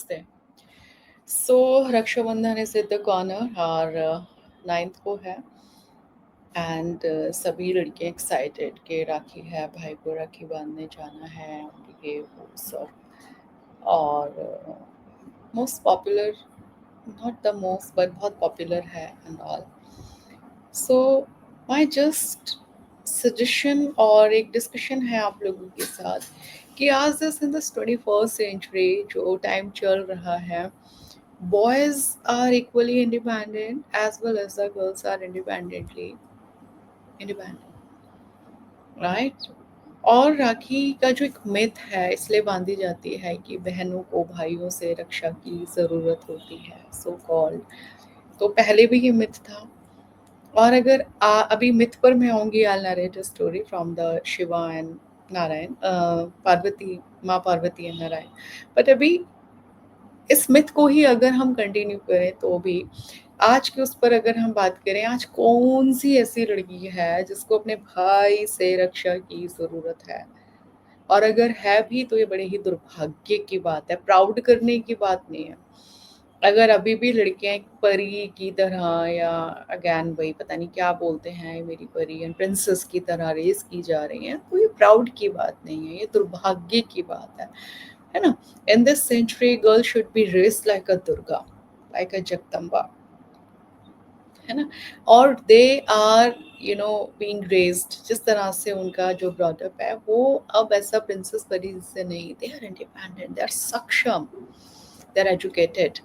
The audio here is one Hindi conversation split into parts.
नमस्ते। So Rakshabandhan is in the corner और 9th को है एंड सभी लड़कियां एक्साइटेड कि राखी है, भाई को राखी बांधने जाना है, ये वो सब। और most popular, not the most but बहुत पॉपुलर है and all. So my just suggestion और एक डिस्कशन है आप लोगों के साथ कि आज this in this 21st century जो टाइम चल रहा है, boys are equally independent as well as the girls are independently independent, right? और राखी का जो एक मिथ है इसलिए बांधी जाती है कि बहनों को भाइयों से रक्षा की ज़रूरत होती है, सो कॉल्ड। तो पहले भी ये मिथ था। और अगर अभी मिथ पर मैं आऊंगी, I narrate a story from the Shiva and Narayan, Parvati, माँ पार्वती एंड नारायण। बट अभी इस मिथ को ही अगर हम कंटिन्यू करें तो भी आज के उस पर अगर हम बात करें, आज कौन सी ऐसी लड़की है जिसको अपने भाई से रक्षा की ज़रूरत है? और अगर है भी तो ये बड़े ही दुर्भाग्य की बात है, प्राउड करने की बात नहीं है। अगर अभी भी लड़कियां एक परी की तरह, या अगैन वही पता नहीं क्या बोलते हैं, मेरी परी एंड प्रिंसेस की तरह रेस की जा रही हैं, तो ये प्राउड की बात नहीं है, ये दुर्भाग्य की बात है ना? In this century, girls should be raised like a Durga, like a Jagdamba, है ना? और दे आर बीइंग रेज्ड, जिस तरह से उनका जो ब्रॉडअप है वो अब ऐसा प्रिंसेस परी से नहीं। They are independent, they are सक्षम, दे आर एजुकेटेड।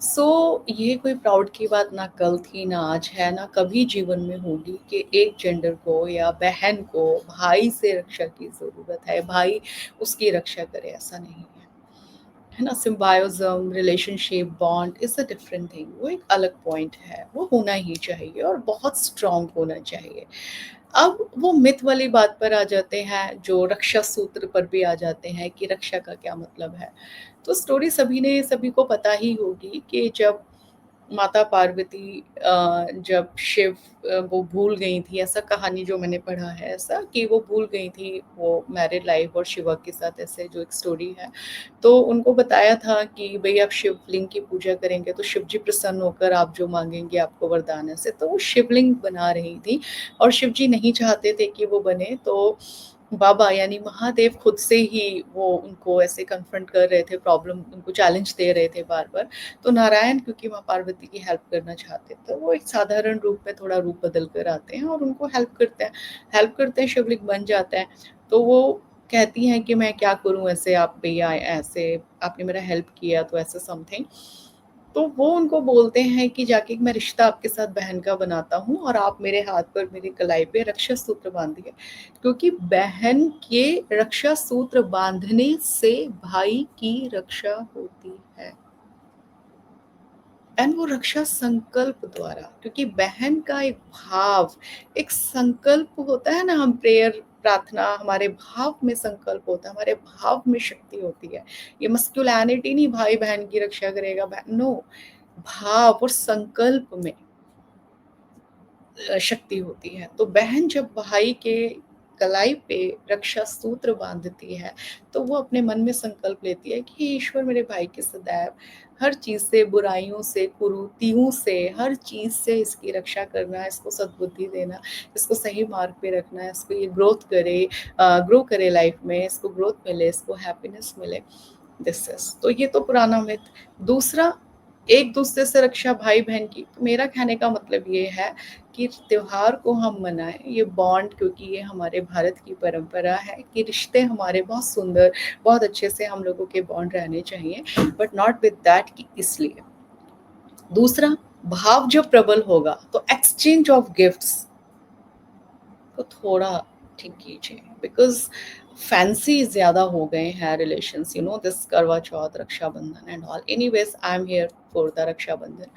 सो ये कोई प्राउड की बात ना कल थी, ना आज है, ना कभी जीवन में होगी कि एक जेंडर को या बहन को भाई से रक्षा की ज़रूरत है, भाई उसकी रक्षा करे, ऐसा नहीं है। है ना? Symbiosis, relationship, bond is a different thing, वो एक अलग पॉइंट है, वो होना ही चाहिए और बहुत स्ट्रॉन्ग होना चाहिए। अब वो मिथ वाली बात पर आ जाते हैं, जो रक्षा सूत्र पर भी आ जाते हैं कि रक्षा का क्या मतलब है। तो स्टोरी सभी को पता ही होगी कि जब माता पार्वती जब शिव वो भूल गई थी, ऐसा कहानी जो मैंने पढ़ा है ऐसा कि वो भूल गई थी वो मैरिड लाइफ और शिवा के साथ, ऐसे जो एक स्टोरी है। तो उनको बताया था कि भई आप शिवलिंग की पूजा करेंगे तो शिव जी प्रसन्न होकर आप जो माँगेंगे आपको वरदान ऐसे। तो वो शिवलिंग बना रही थी और शिव जी नहीं चाहते थे कि वो बने, तो बाबा यानी महादेव खुद से ही वो उनको ऐसे कन्फ्रंट कर रहे थे, प्रॉब्लम उनको चैलेंज दे रहे थे बार-बार। तो नारायण क्योंकि माँ पार्वती की हेल्प करना चाहते थे, वो एक साधारण रूप में थोड़ा रूप बदल कर आते हैं और उनको हेल्प करते हैं, शिवलिंग बन जाता है। तो वो कहती हैं कि मैं क्या करूँ, ऐसे आप भैया ऐसे आपने मेरा हेल्प किया तो ऐसा समथिंग। तो वो उनको बोलते हैं कि जाके मैं रिश्ता आपके साथ बहन का बनाता हूँ और आप मेरे हाथ पर, मेरी कलाई पे रक्षा सूत्र बांधिए, क्योंकि बहन के रक्षा सूत्र बांधने से भाई की रक्षा होती है। एंड वो रक्षा संकल्प द्वारा, क्योंकि बहन का एक भाव, एक संकल्प होता है ना, हम प्रेयर प्रार्थना, हमारे भाव में संकल्प होता है, हमारे भाव में शक्ति होती है। ये मस्कुलिनिटी नहीं भाई बहन की रक्षा करेगा, बहन नो, भाव और संकल्प में शक्ति होती है। तो बहन जब भाई के कलाई पे रक्षा सूत्र बांधती है तो वो अपने मन में संकल्प लेती है कि ईश्वर मेरे भाई के सदैव हर चीज से, बुराइयों से, कुरीतियों से, हर चीज से इसकी रक्षा करना, इसको सद्बुद्धि देना, इसको सही मार्ग पे रखना, इसको ये ग्रो करे लाइफ में, इसको ग्रोथ मिले, इसको हैप्पीनेस मिले। दिस इज, तो ये तो पुराना मिथ। दूसरा, एक दूसरे से रक्षा भाई बहन की, तो मेरा कहने का मतलब ये है कि त्योहार को हम मनाएं, ये बॉन्ड, क्योंकि ये हमारे भारत की परंपरा है कि रिश्ते हमारे बहुत सुंदर, बहुत अच्छे से हम लोगों के बॉन्ड रहने चाहिए, बट नॉट विद दैट कि इसलिए। दूसरा, भाव जब प्रबल होगा तो एक्सचेंज ऑफ गिफ्ट्स को थोड़ा ठीक कीजिए, बिकॉज फैंसी ज्यादा हो गए हैं relations, this Karva Chauth, Rakshabandhan and all. Anyways, I am here for the Rakshabandhan.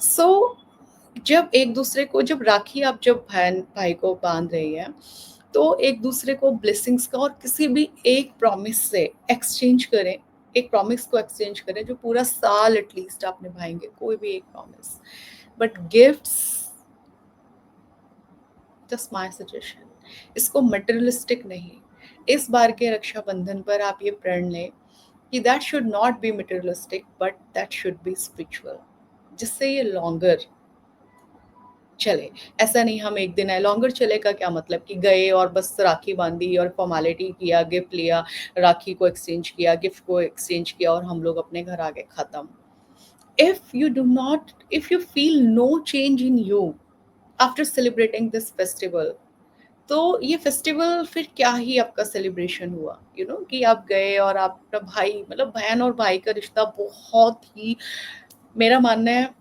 So जब एक दूसरे को, जब राखी आप जब बहन भाई को बांध रही है, तो एक दूसरे को ब्लेसिंग्स का और किसी भी एक प्रॉमिस से एक्सचेंज करें, एक प्रॉमिस को एक्सचेंज करें जो पूरा साल एटलीस्ट आप निभाएंगे, कोई भी एक promise. But gifts, just my suggestion, इसको मटेरियलिस्टिक नहीं। इस बार के रक्षाबंधन पर आप ये प्रण लें कि that should not B materialistic but that should be spiritual, जिससे ये लॉन्गर चले। ऐसा नहीं हम एक दिन आए, लॉन्गर चले का क्या मतलब कि गए और बस राखी बांधी और फॉर्मेलिटी किया, गिफ्ट लिया, राखी को एक्सचेंज किया, गिफ्ट को एक्सचेंज किया और हम लोग अपने घर आ गए, खत्म। If you feel no change in you after celebrating this festival, तो ये फेस्टिवल फिर क्या ही आपका सेलिब्रेशन हुआ, कि आप गए और आपका भाई, मतलब बहन और भाई का रिश्ता बहुत ही, मेरा मानना है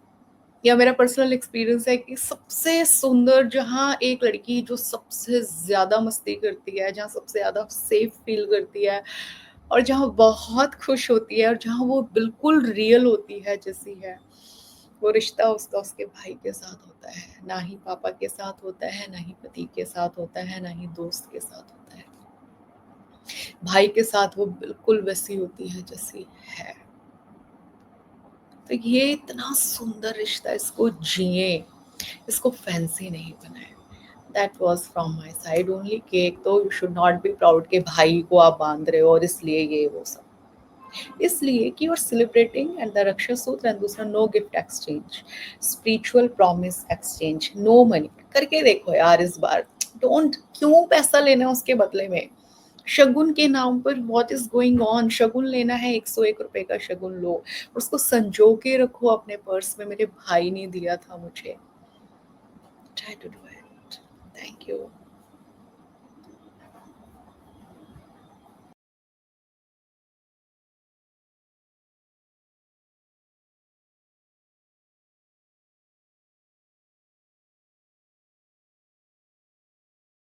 या मेरा पर्सनल एक्सपीरियंस है कि सबसे सुंदर, जहाँ एक लड़की जो सबसे ज्यादा मस्ती करती है, जहाँ सबसे ज्यादा सेफ फील करती है, और जहाँ बहुत खुश होती है, और जहाँ वो बिल्कुल रियल होती है जैसी है, वो रिश्ता उसका उसके भाई के साथ होता है, ना ही पापा के साथ होता है, ना ही पति के साथ होता है, ना ही दोस्त के साथ होता है। भाई के साथ वो बिल्कुल वैसी होती है जैसी है। तो ये इतना सुंदर रिश्ता, इसको जिए, इसको फैंसी नहीं बनाए। That was from my side only. Cake तो you should not be proud के भाई को आप बांध रहे हो और इसलिए ये वो सब, इसलिए कि you are celebrating and the raksha sutra, and दूसरा no gift exchange, spiritual promise exchange, no money करके देखो यार इस बार। डोंट, क्यों पैसा लेना उसके बदले में? शगुन के नाम पर व्हाट इज गोइंग ऑन? शगुन लेना है, 101 रुपए का शगुन लो, उसको संजो के रखो अपने पर्स में, मेरे भाई ने दिया था मुझे। Try to do it. Thank you.